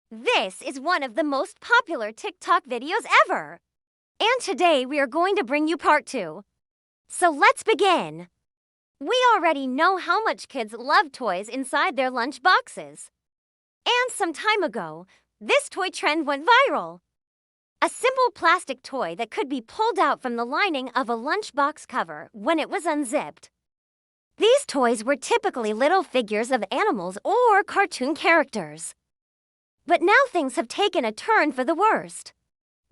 This is one of the most popular TikTok videos ever. And today we are going to bring you part 2. So let's begin. We already know how much kids love toys inside their lunch boxes. And some time ago, this toy trend went viral. A simple plastic toy that could be pulled out from the lining of a lunchbox cover when it was unzipped. These toys were typically little figures of animals or cartoon characters. But now things have taken a turn for the worst.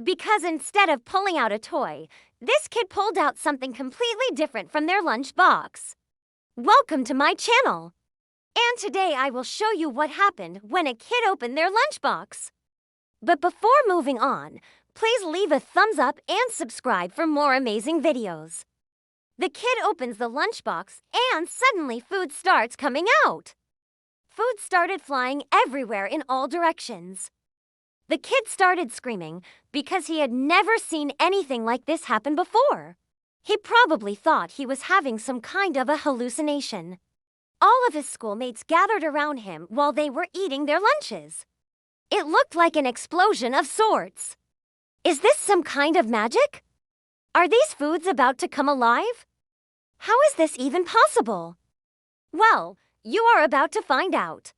Because instead of pulling out a toy, this kid pulled out something completely different from their lunchbox. Welcome to my channel. And today I will show you what happened when a kid opened their lunchbox. But before moving on, please leave a thumbs up and subscribe for more amazing videos. The kid opens the lunchbox and suddenly food starts coming out. Food started flying everywhere in all directions. The kid started screaming because he had never seen anything like this happen before. He probably thought he was having some kind of a hallucination. All of his schoolmates gathered around him while they were eating their lunches. It looked like an explosion of sorts. Is this some kind of magic? Are these foods about to come alive? How is this even possible? Well, you are about to find out.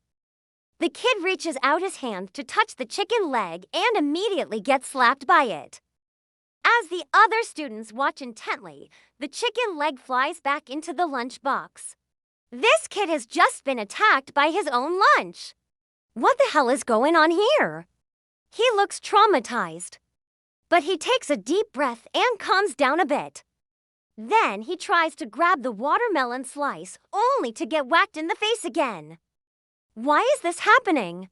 The kid reaches out his hand to touch the chicken leg and immediately gets slapped by it. As the other students watch intently, the chicken leg flies back into the lunchbox. This kid has just been attacked by his own lunch. What the hell is going on here? He looks traumatized. But he takes a deep breath and calms down a bit. Then he tries to grab the watermelon slice, only to get whacked in the face again. Why is this happening?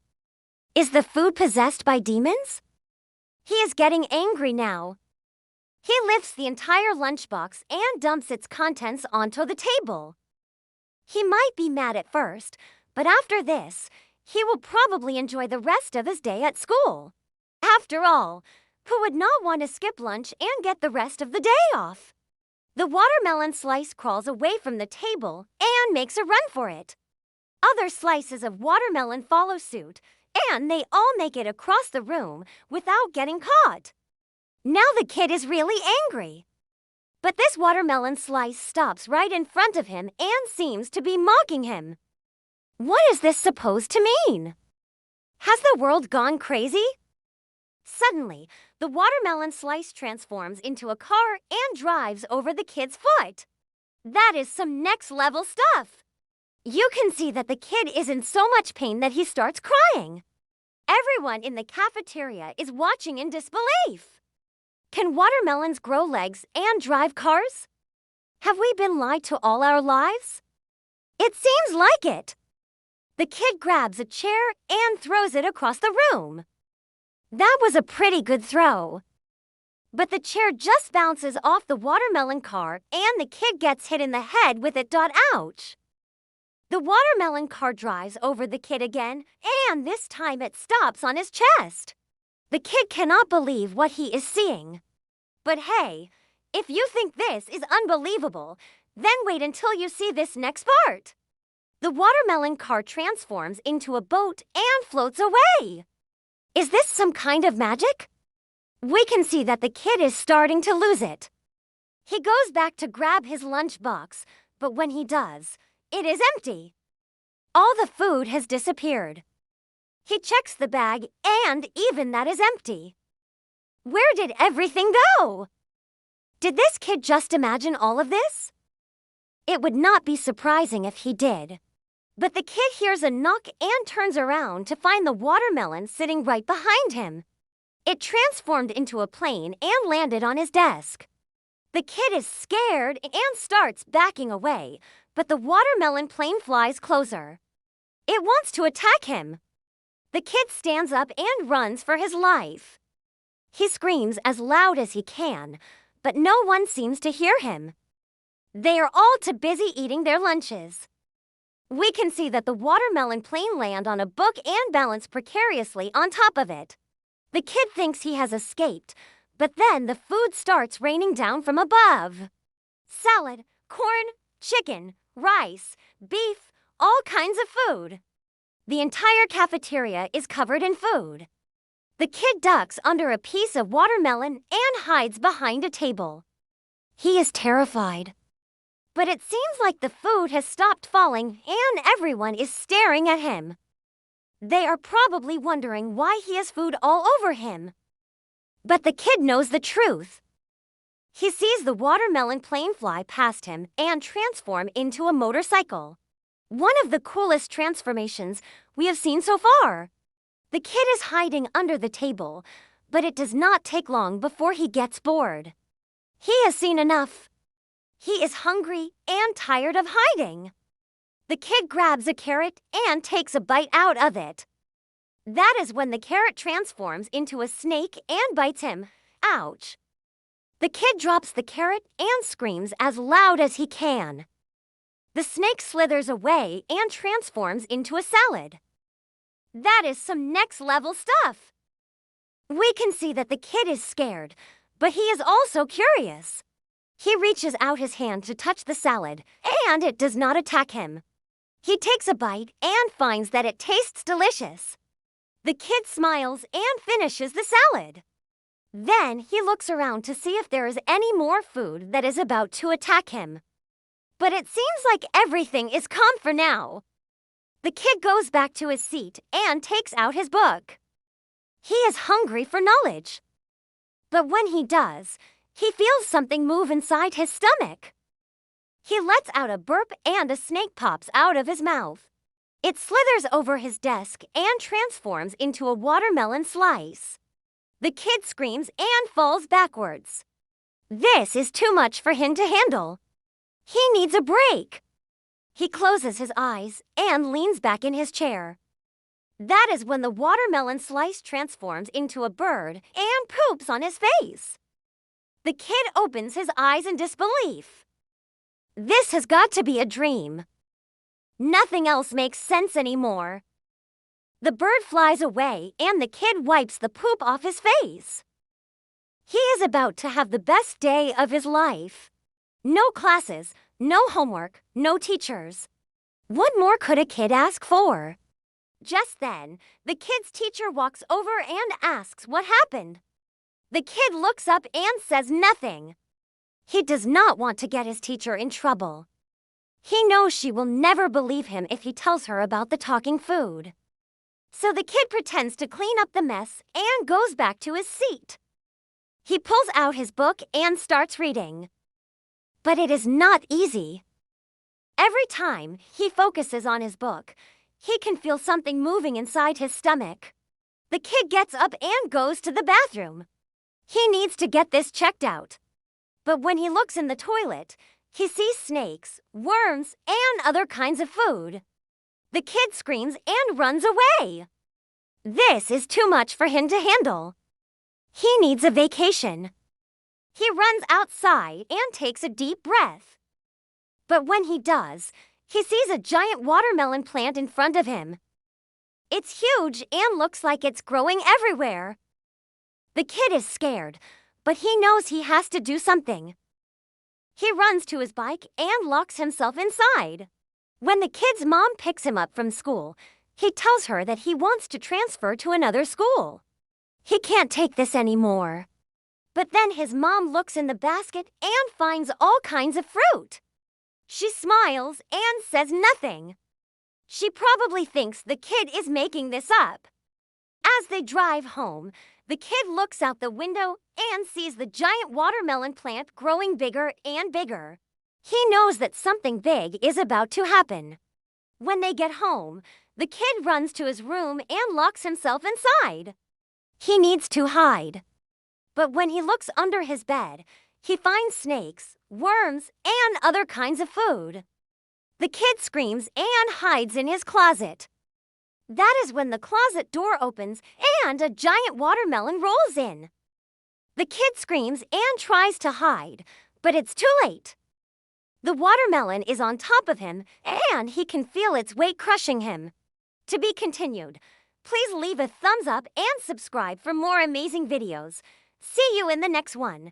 Is the food possessed by demons? He is getting angry now. He lifts the entire lunchbox and dumps its contents onto the table. He might be mad at first, but after this, he will probably enjoy the rest of his day at school. After all, who would not want to skip lunch and get the rest of the day off? The watermelon slice crawls away from the table and makes a run for it. Other slices of watermelon follow suit, and they all make it across the room without getting caught. Now the kid is really angry. But this watermelon slice stops right in front of him and seems to be mocking him. What is this supposed to mean? Has the world gone crazy? Suddenly, the watermelon slice transforms into a car and drives over the kid's foot. That is some next-level stuff. You can see that the kid is in so much pain that he starts crying. Everyone in the cafeteria is watching in disbelief. Can watermelons grow legs and drive cars? Have we been lied to all our lives? It seems like it. The kid grabs a chair and throws it across the room. That was a pretty good throw. But the chair just bounces off the watermelon car and the kid gets hit in the head with it. Ouch! The watermelon car drives over the kid again, and this time it stops on his chest. The kid cannot believe what he is seeing. But hey, if you think this is unbelievable, then wait until you see this next part. The watermelon car transforms into a boat and floats away. Is this some kind of magic? We can see that the kid is starting to lose it. He goes back to grab his lunchbox, but when he does, it is empty. All the food has disappeared. He checks the bag, and even that is empty. Where did everything go? Did this kid just imagine all of this? It would not be surprising if he did. But the kid hears a knock and turns around to find the watermelon sitting right behind him. It transformed into a plane and landed on his desk. The kid is scared and starts backing away, but the watermelon plane flies closer. It wants to attack him. The kid stands up and runs for his life. He screams as loud as he can, but no one seems to hear him. They are all too busy eating their lunches. We can see that the watermelon plane lands on a book and balance precariously on top of it. The kid thinks he has escaped, but then the food starts raining down from above. Salad, corn, chicken, rice, beef, all kinds of food. The entire cafeteria is covered in food. The kid ducks under a piece of watermelon and hides behind a table. He is terrified. But it seems like the food has stopped falling and everyone is staring at him. They are probably wondering why he has food all over him. But the kid knows the truth. He sees the watermelon plane fly past him and transform into a motorcycle. One of the coolest transformations we have seen so far. The kid is hiding under the table, but it does not take long before he gets bored. He has seen enough. He is hungry and tired of hiding. The kid grabs a carrot and takes a bite out of it. That is when the carrot transforms into a snake and bites him. Ouch! The kid drops the carrot and screams as loud as he can. The snake slithers away and transforms into a salad. That is some next-level stuff. We can see that the kid is scared, but he is also curious. He reaches out his hand to touch the salad, and it does not attack him. He takes a bite and finds that it tastes delicious. The kid smiles and finishes the salad. Then he looks around to see if there is any more food that is about to attack him. But it seems like everything is calm for now. The kid goes back to his seat and takes out his book. He is hungry for knowledge. But when he does, he feels something move inside his stomach. He lets out a burp and a snake pops out of his mouth. It slithers over his desk and transforms into a watermelon slice. The kid screams and falls backwards. This is too much for him to handle. He needs a break. He closes his eyes and leans back in his chair. That is when the watermelon slice transforms into a bird and poops on his face. The kid opens his eyes in disbelief. This has got to be a dream. Nothing else makes sense anymore. The bird flies away and the kid wipes the poop off his face. He is about to have the best day of his life. No classes, no homework, no teachers. What more could a kid ask for? Just then, the kid's teacher walks over and asks what happened. The kid looks up and says nothing. He does not want to get his teacher in trouble. He knows she will never believe him if he tells her about the talking food. So the kid pretends to clean up the mess and goes back to his seat. He pulls out his book and starts reading. But it is not easy. Every time he focuses on his book, he can feel something moving inside his stomach. The kid gets up and goes to the bathroom. He needs to get this checked out. But when he looks in the toilet, he sees snakes, worms, and other kinds of food. The kid screams and runs away. This is too much for him to handle. He needs a vacation. He runs outside and takes a deep breath. But when he does, he sees a giant watermelon plant in front of him. It's huge and looks like it's growing everywhere. The kid is scared, but he knows he has to do something. He runs to his bike and locks himself inside. When the kid's mom picks him up from school, he tells her that he wants to transfer to another school. He can't take this anymore. But then his mom looks in the basket and finds all kinds of fruit. She smiles and says nothing. She probably thinks the kid is making this up. As they drive home, the kid looks out the window and sees the giant watermelon plant growing bigger and bigger. He knows that something big is about to happen. When they get home, the kid runs to his room and locks himself inside. He needs to hide. But when he looks under his bed, he finds snakes, worms, and other kinds of food. The kid screams and hides in his closet. That is when the closet door opens and a giant watermelon rolls in. The kid screams and tries to hide, but it's too late. The watermelon is on top of him and he can feel its weight crushing him. To be continued. Please leave a thumbs up and subscribe for more amazing videos. See you in the next one.